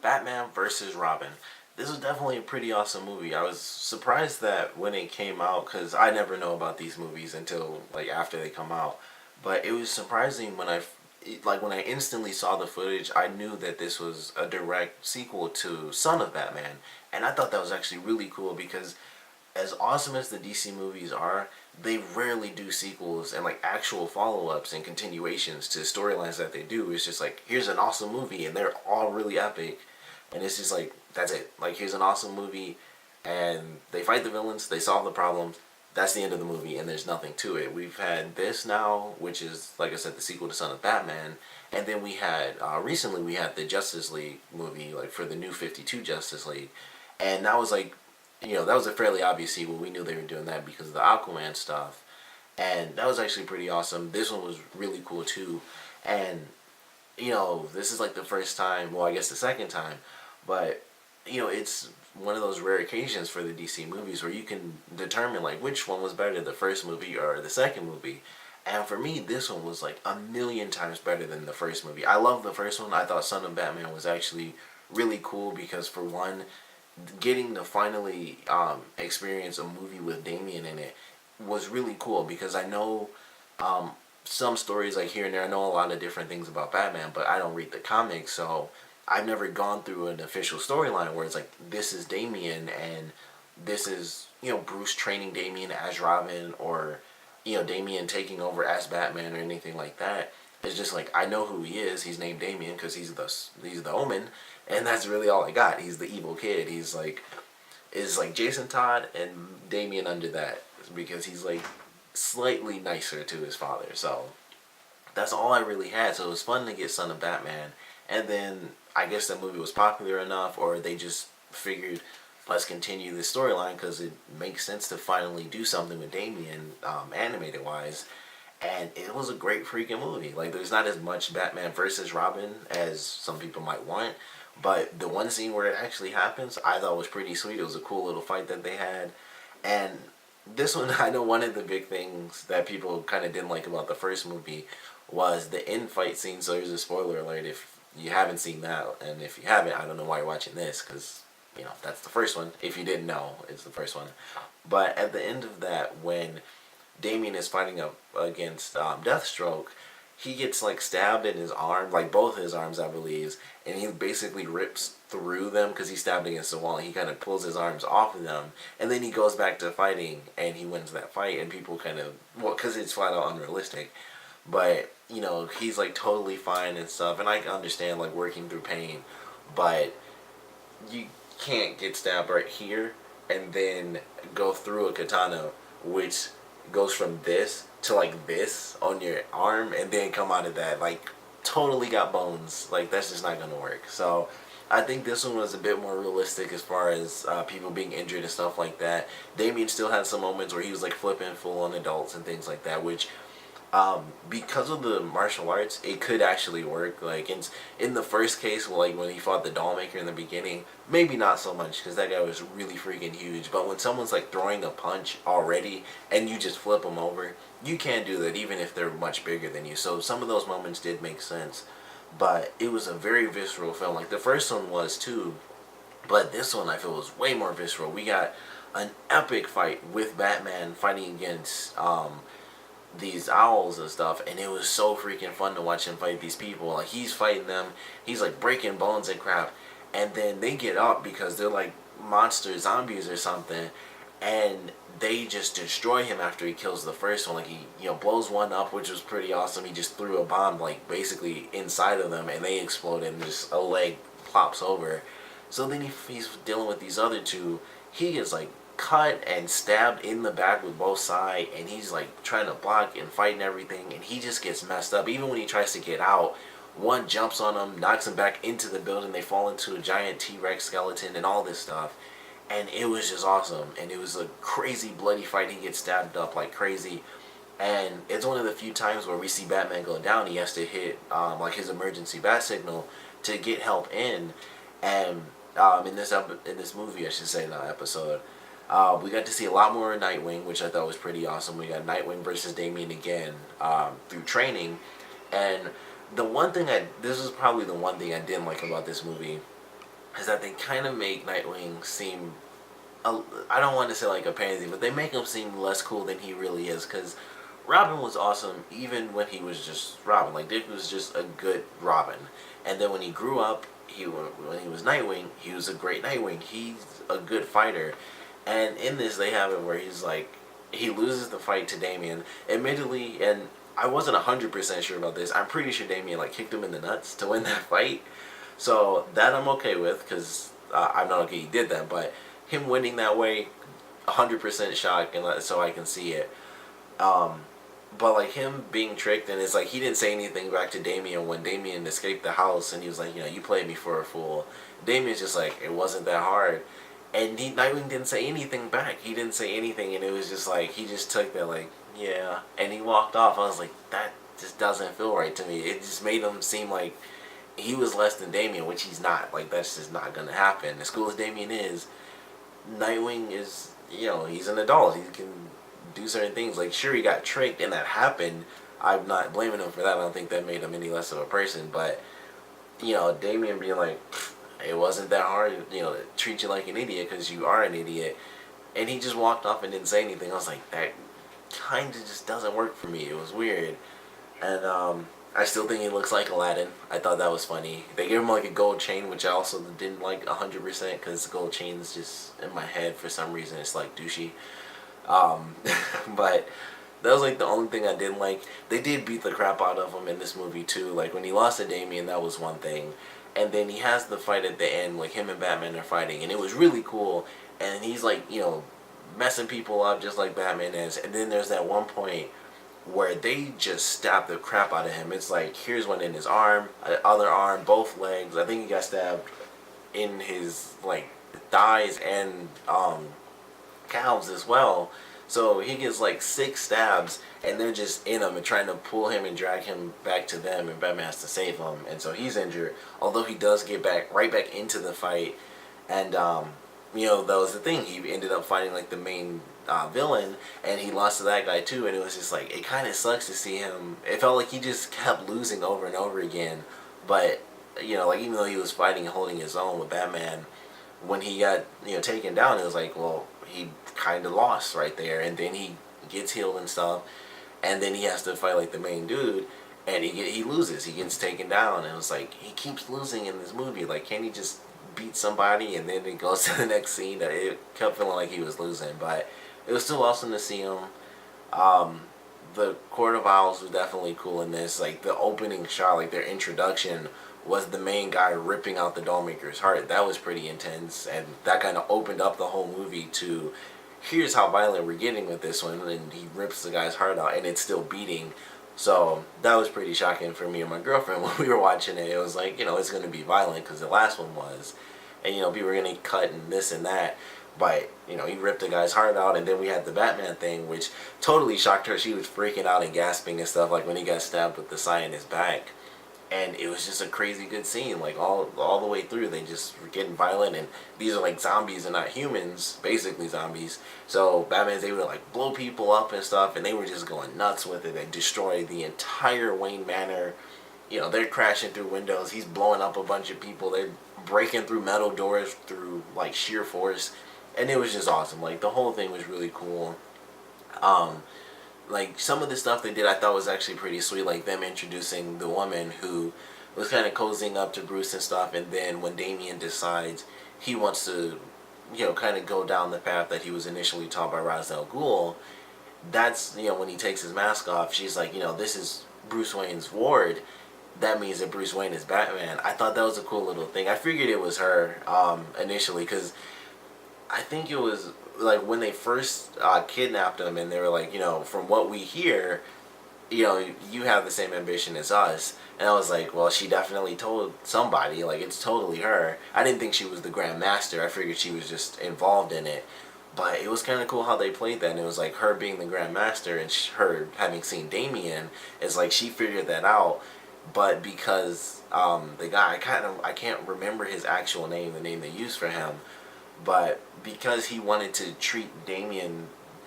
Batman versus Robin. This was definitely a pretty awesome movie. I was surprised that when it came out, because I never know about these movies until like after they come out. But it was surprising when when I instantly saw the footage. I knew that this was a direct sequel to Son of Batman, and I thought that was actually really cool because as awesome as the DC movies are, they rarely do sequels and like actual follow ups and continuations to storylines that they do. It's just like here's an awesome movie and they're all really epic, and it's just like that's it. Like here's an awesome movie, and they fight the villains, they solve the problems. That's the end of the movie, and there's nothing to it. We've had this now, which is like I said, the sequel to Son of Batman, and then we had recently we had the Justice League movie, like for the new 52 Justice League, and that was like that was a fairly obvious sequel. We knew they were doing that because of the Aquaman stuff, and that was actually pretty awesome. This one was really cool too, and this is like the first time. Well, I guess the second time, but it's one of those rare occasions for the DC movies where you can determine like which one was better, the first movie or the second movie. And for me, this one was like a million times better than the first movie. I love the first one. I thought Son of Batman was actually really cool because for one, getting to finally experience a movie with Damian in it was really cool because I know some stories like here and there. I know a lot of different things about Batman, but I don't read the comics, so I've never gone through an official storyline where it's like this is Damian and this is Bruce training Damian as Robin or Damian taking over as Batman or anything like that. It's just like I know who he is. He's named Damian because he's the Omen, and that's really all I got. He's the evil kid. He's like is like Jason Todd and Damian under that because he's like slightly nicer to his father. So that's all I really had. So it was fun to get Son of Batman, and then I guess that movie was popular enough, or they just figured let's continue this storyline because it makes sense to finally do something with Damian animated wise. And it was a great freaking movie. Like, there's not as much Batman versus Robin as some people might want, but the one scene where it actually happens, I thought was pretty sweet. It was a cool little fight that they had, and this one, I know one of the big things that people kind of didn't like about the first movie was the end fight scene. So here's a spoiler alert if you haven't seen that, and if you haven't, I don't know why you're watching this because that's the first one. If you didn't know, it's the first one. But at the end of that, when Damian is fighting up against Deathstroke, he gets like stabbed in his arm, like both his arms, I believe, and he basically rips through them because he's stabbed against the wall. And he kind of pulls his arms off of them, and then he goes back to fighting, and he wins that fight. And people kind of because it's flat out unrealistic, but he's like totally fine and stuff. And I can understand like working through pain, but you can't get stabbed right here and then go through a katana, which goes from this to like this on your arm and then come out of that like totally got bones. Like that's just not gonna work. So I think this one was a bit more realistic as far as people being injured and stuff like that. Damien still had some moments where he was like flipping full on adults and things like that, which because of the martial arts, it could actually work. Like in the first case, like when he fought the doll maker in the beginning, maybe not so much because that guy was really freaking huge. But when someone's like throwing a punch already and you just flip them over, you can't do that even if they're much bigger than you. So some of those moments did make sense, but it was a very visceral film. Like the first one was too, but this one I feel was way more visceral. We got an epic fight with Batman fighting against these owls and stuff, and it was so freaking fun to watch him fight these people. Like he's fighting them, he's like breaking bones and crap, and then they get up because they're like monster zombies or something, and they just destroy him after he kills the first one. Like he blows one up, which was pretty awesome. He just threw a bomb like basically inside of them and they exploded and just a leg plops over. So then he's dealing with these other two. He gets like cut and stabbed in the back with both sides, and he's like trying to block and fight and everything, and he just gets messed up. Even when he tries to get out, one jumps on him, knocks him back into the building. They fall into a giant T-Rex skeleton and all this stuff, and it was just awesome. And it was a crazy bloody fight. He gets stabbed up like crazy, and it's one of the few times where we see Batman go down. He has to hit like his emergency bat signal to get help in. And in this movie, I should say, not episode, we got to see a lot more Nightwing, which I thought was pretty awesome. We got Nightwing versus Damian again through training. And this is probably the one thing I didn't like about this movie is that they kind of make Nightwing seem, I don't want to say like a pansy, but they make him seem less cool than he really is. Because Robin was awesome even when he was just Robin. Like Dick was just a good Robin, and then when he grew up, when he was Nightwing, he was a great Nightwing. He's a good fighter, and in this they have it where he's like he loses the fight to Damian, admittedly, and I wasn't 100% sure about this. I'm pretty sure Damian like kicked him in the nuts to win that fight, so that I'm okay with because I'm not okay he did that, but him winning that way, 100% shock, and so I can see it. Um, but like him being tricked, and it's like he didn't say anything back to Damian when Damian escaped the house, and he was like, you played me for a fool. Damian's just like, it wasn't that hard, and Nightwing didn't say anything back. He didn't say anything, and it was just like he just took that like, yeah, and he walked off. I was like, that just doesn't feel right to me. It just made him seem like he was less than Damian, which he's not. Like that's just not gonna happen. As cool as Damian is, Nightwing is, he's an adult. He can do certain things. Like, sure, he got tricked and that happened. I'm not blaming him for that. I don't think that made him any less of a person. But, Damian being like, it wasn't that hard, to treat you like an idiot because you are an idiot. And he just walked off and didn't say anything. I was like, that kind of just doesn't work for me. It was weird. And I still think he looks like Aladdin. I thought that was funny. They gave him like a gold chain, which I also didn't like 100% because gold chain's just in my head for some reason. It's like douchey. But that was like the only thing I didn't like. They did beat the crap out of him in this movie too. Like when he lost to Damian, that was one thing. And then he has the fight at the end, like him and Batman are fighting, and it was really cool. And he's like, messing people up just like Batman is. And then there's that one point where they just stab the crap out of him. It's like, here's one in his arm, other arm, both legs. I think he got stabbed in his like thighs and calves as well. So he gets like 6 stabs, and they're just in him and trying to pull him and drag him back to them, and Batman has to save him, and so he's injured. Although he does get right back into the fight, and that was the thing. He ended up fighting like the main villain, and he lost to that guy too. And it was just like, it kind of sucks to see him. It felt like he just kept losing over and over again. But like even though he was fighting and holding his own with Batman, when he got taken down, it was like, well, he kind of lost right there. And then he gets healed and stuff, and then he has to fight like the main dude, and he loses. He gets taken down, and it was like he keeps losing in this movie. Like, can't he just beat somebody? And then it goes to the next scene. That it kept feeling like he was losing, but it was still awesome to see him. The Court of Owls was definitely cool in this. Like the opening shot, like their introduction, was the main guy ripping out the Dollmaker's heart. That was pretty intense, and that kind of opened up the whole movie to, here's how violent we're getting with this one, and he rips the guy's heart out, and it's still beating. So that was pretty shocking for me and my girlfriend when we were watching it. It was like, it's going to be violent because the last one was, and people were going to cut and this and that. But, he ripped the guy's heart out, and then we had the Batman thing, which totally shocked her. She was freaking out and gasping and stuff, like when he got stabbed with the sign in his back. And it was just a crazy good scene, like all the way through. They just were getting violent, and these are like zombies and not humans, basically zombies. So Batman's able to like blow people up and stuff, and they were just going nuts with it. They destroyed the entire Wayne Manor. They're crashing through windows. He's blowing up a bunch of people. They're breaking through metal doors through like sheer force. And it was just awesome. Like the whole thing was really cool. Like some of the stuff they did I thought was actually pretty sweet, like them introducing the woman who was kind of cozying up to Bruce and stuff, and then when Damian decides he wants to kind of go down the path that he was initially taught by Ra's al Ghul, that's when he takes his mask off, she's like, this is Bruce Wayne's ward, that means that Bruce Wayne is Batman. I thought that was a cool little thing. I figured it was her initially, because I think it was like when they first kidnapped him, and they were like, from what we hear, you have the same ambition as us. And I was like, well, she definitely told somebody. Like, it's totally her. I didn't think she was the Grand Master. I figured she was just involved in it. But it was kind of cool how they played that. And it was like her being the Grand Master, and her having seen Damian, it's like she figured that out. But because the guy, I can't remember his actual name, the name they used for him. But because he wanted to treat Damian,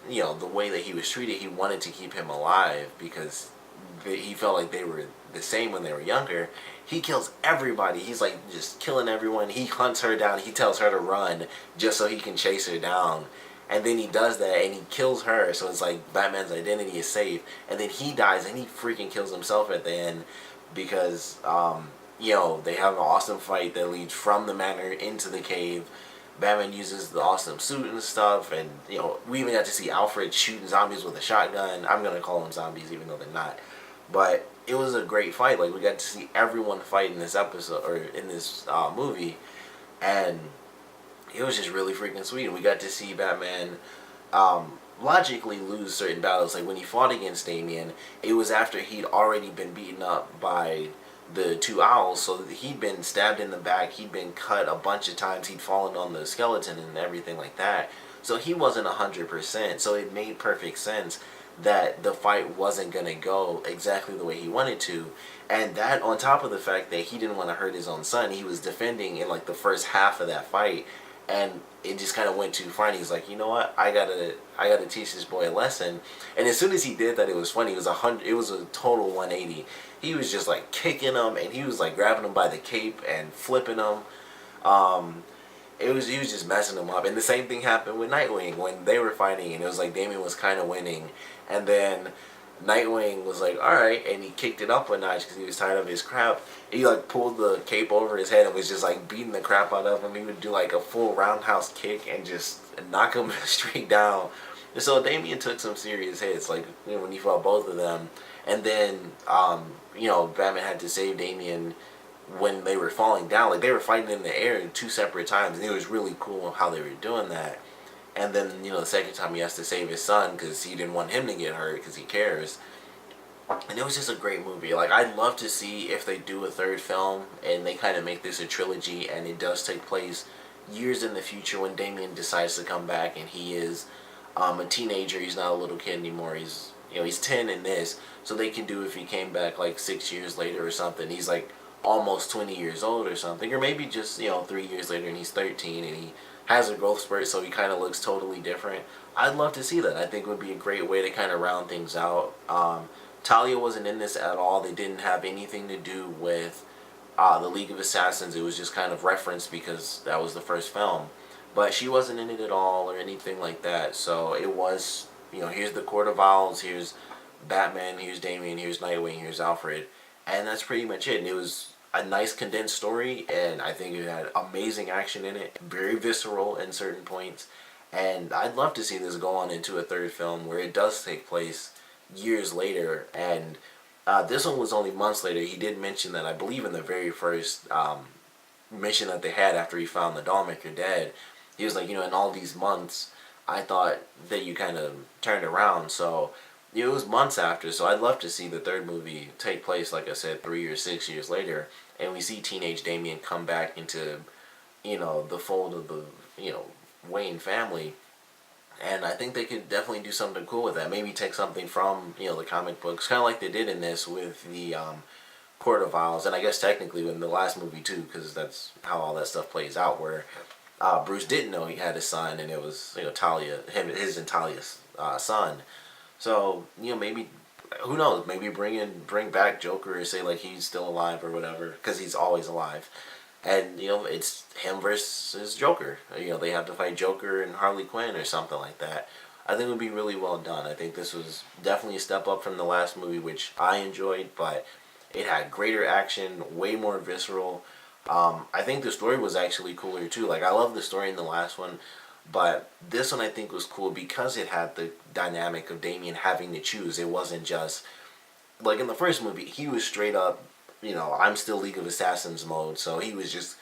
the way that he was treated, he wanted to keep him alive because, he felt like they were the same when they were younger. He kills everybody. He's like just killing everyone. He hunts her down. He tells her to run just so he can chase her down. And then he does that and he kills her. So it's like Batman's identity is safe. And then he dies and he freaking kills himself at the end because they have an awesome fight that leads from the manor into the cave. Batman uses the awesome suit and stuff, and we even got to see Alfred shooting zombies with a shotgun. I'm gonna call them zombies even though they're not. But it was a great fight. Like we got to see everyone fight in this episode or in this movie, and it was just really freaking sweet. And we got to see Batman logically lose certain battles. Like when he fought against Damian, it was after he'd already been beaten up by the two owls, so he'd been stabbed in the back, he'd been cut a bunch of times, he'd fallen on the skeleton and everything like that. So he wasn't 100%. So it made perfect sense that the fight wasn't gonna go exactly the way he wanted to, and that on top of the fact that he didn't want to hurt his own son, he was defending in like the first half of that fight, and it just kind of went too far. And he's like, you know what? I gotta teach this boy a lesson. And as soon as he did that, it was funny. It was a total 180. He was just like kicking him, and he was like grabbing him by the cape and flipping him. He was just messing him up. And the same thing happened with Nightwing when they were fighting, and it was like Damian was kind of winning, and then Nightwing was like, all right, and he kicked it up a notch because he was tired of his crap. He like pulled the cape over his head and was just like beating the crap out of him. He would do like a full roundhouse kick and just knock him straight down. And so Damian took some serious hits, like when he fought both of them. And then Batman had to save Damian when they were falling down. Like they were fighting in the air two separate times, and it was really cool how they were doing that. And then the second time he has to save his son because he didn't want him to get hurt because he cares. And it was just a great movie. Like I'd love to see if they do a third film and they kind of make this a trilogy, and it does take place years in the future when Damian decides to come back and he is a teenager. He's not a little kid anymore. He's 10 in this, so they can do if he came back like 6 years later or something. He's like almost 20 years old or something, or maybe just 3 years later and he's 13 and he has a growth spurt, so he kind of looks totally different. I'd love to see that. I think it would be a great way to kind of round things out. Talia wasn't in this at all. They didn't have anything to do with the League of Assassins. It was just kind of referenced because that was the first film. But she wasn't in it at all or anything like that. So it was, here's the Court of Owls, here's Batman, here's Damian, here's Nightwing, here's Alfred. And that's pretty much it. And it was a nice condensed story, and I think it had amazing action in it, very visceral in certain points, and I'd love to see this go on into a third film where it does take place years later. And this one was only months later. He did mention that, I believe in the very first mission that they had after he found the Dollmaker dead, he was like, in all these months I thought that you kind of turned around. So it was months after, so I'd love to see the third movie take place, like I said, 3 or 6 years later, and we see teenage Damian come back into, the fold of the, Wayne family, and I think they could definitely do something cool with that. Maybe take something from, the comic books, kind of like they did in this with the Court of Owls, and I guess technically in the last movie too, because that's how all that stuff plays out, where Bruce didn't know he had a son, and it was, Talia, his and Talia's son. So, maybe, who knows, maybe bring back Joker or say like he's still alive or whatever, because he's always alive. And, it's him versus Joker. They have to fight Joker and Harley Quinn or something like that. I think it would be really well done. I think this was definitely a step up from the last movie, which I enjoyed, but it had greater action, way more visceral. I think the story was actually cooler too. Like, I love the story in the last one, but this one I think was cool because it had the dynamic of Damian having to choose. It wasn't just, like in the first movie, he was straight up, I'm still League of Assassins mode. So he was just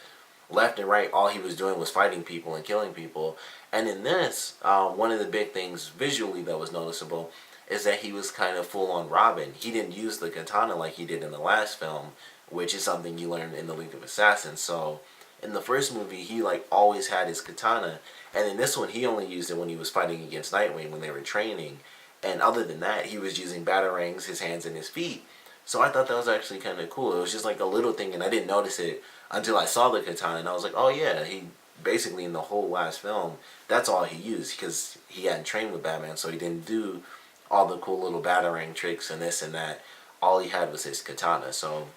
left and right. All he was doing was fighting people and killing people. And in this, one of the big things visually that was noticeable is that he was kind of full on Robin. He didn't use the katana like he did in the last film, which is something you learn in the League of Assassins. So in the first movie, he like always had his katana, and in this one, he only used it when he was fighting against Nightwing when they were training. And other than that, he was using batarangs, his hands and his feet. So I thought that was actually kind of cool. It was just like a little thing, and I didn't notice it until I saw the katana, and I was like, oh yeah, he basically in the whole last film, that's all he used because he hadn't trained with Batman, so he didn't do all the cool little batarang tricks and this and that. all he had was his katana. So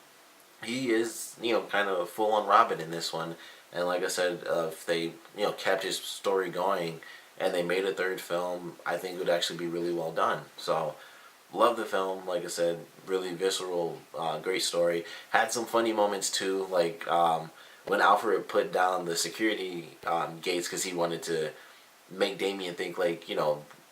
he is, kind of full on Robin in this one. And like I said, if they, kept his story going and they made a third film, I think it would actually be really well done. So, love the film. Like I said, really visceral, great story. Had some funny moments too, like when Alfred put down the security gates because he wanted to make Damien think like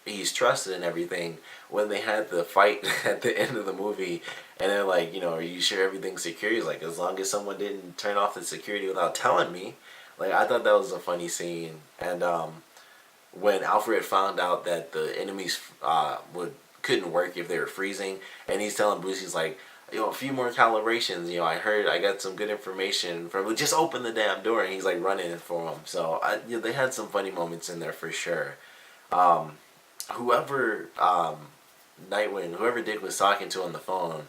he's trusted and everything. When they had the fight at the end of the movie, and they're like, are you sure everything's secure? He's like, as long as someone didn't turn off the security without telling me. Like I thought that was a funny scene, and when Alfred found out that the enemies would couldn't work if they were freezing, and he's telling Bruce, he's like, a few more calibrations. I got some good information from. Just open the damn door, and he's like running for him. So they had some funny moments in there for sure. Um, whoever Nightwing, whoever Dick was talking to on the phone,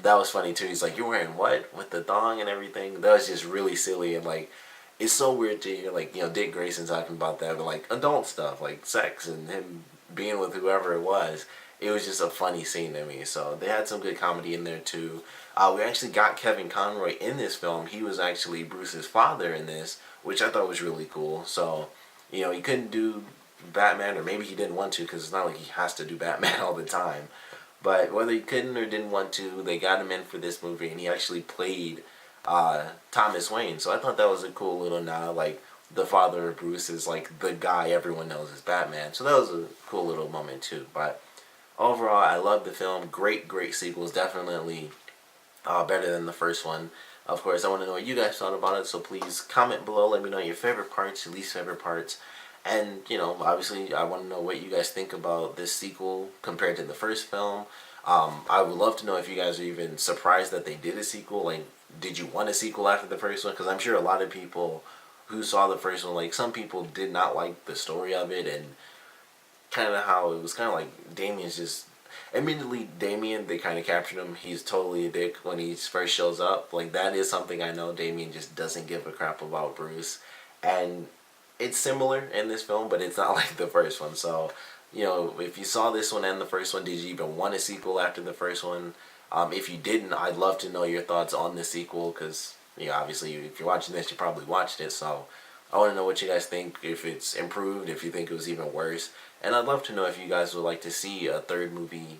that was funny too. He's like, "You're wearing what with the thong and everything?" That was just really silly and like. It's so weird to hear like Dick Grayson talking about that, but like adult stuff like sex and him being with whoever it was. It was just a funny scene to me. So they had some good comedy in there too. We actually got Kevin Conroy in this film. He was actually Bruce's father in this, which I thought was really cool. So he couldn't do Batman, or maybe he didn't want to, because it's not like he has to do Batman all the time. But whether he couldn't or didn't want to, they got him in for this movie, and he actually played Thomas Wayne. So I thought that was a cool little nod. Like the father of Bruce is like the guy everyone knows as Batman. So that was a cool little moment too. But overall, I love the film. Great, great sequels. Definitely better than the first one. Of course, I want to know what you guys thought about it. So please comment below. Let me know your favorite parts, your least favorite parts. And, obviously, I want to know what you guys think about this sequel compared to the first film. I would love to know if you guys are even surprised that they did a sequel. Like, did you want a sequel after the first one? Because I'm sure a lot of people who saw the first one, like, some people did not like the story of it, and kind of how it was kind of like Damien's just. Admittedly, Damien, they kind of captured him. He's totally a dick when he first shows up. Like, that is something I know. Damien just doesn't give a crap about Bruce. And it's similar in this film, but it's not like the first one. So, if you saw this one and the first one, did you even want a sequel after the first one? If you didn't, I'd love to know your thoughts on the sequel, because, obviously, if you're watching this, you probably watched it. So, I want to know what you guys think, if it's improved, if you think it was even worse. And I'd love to know if you guys would like to see a third movie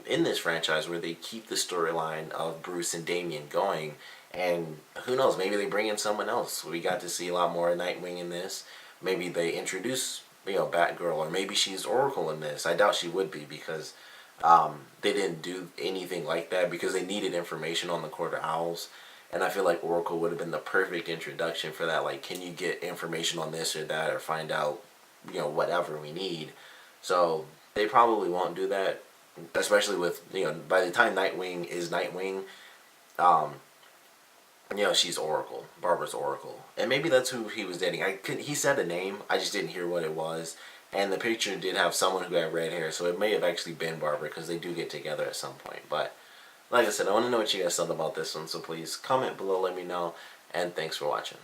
in this franchise where they keep the storyline of Bruce and Damien going. And who knows, maybe they bring in someone else. We got to see a lot more of Nightwing in this. Maybe they introduce, Batgirl, or maybe she's Oracle in this. I doubt she would be, because they didn't do anything like that, because they needed information on the Court of Owls. And I feel like Oracle would have been the perfect introduction for that. Like, can you get information on this or that, or find out, whatever we need. So they probably won't do that, especially with, by the time Nightwing is Nightwing, she's Oracle. Barbara's Oracle. And maybe that's who he was dating. He said a name, I just didn't hear what it was. And the picture did have someone who had red hair, so it may have actually been Barbara, because they do get together at some point. But like I said, I want to know what you guys thought about this one, so please comment below, let me know, and thanks for watching.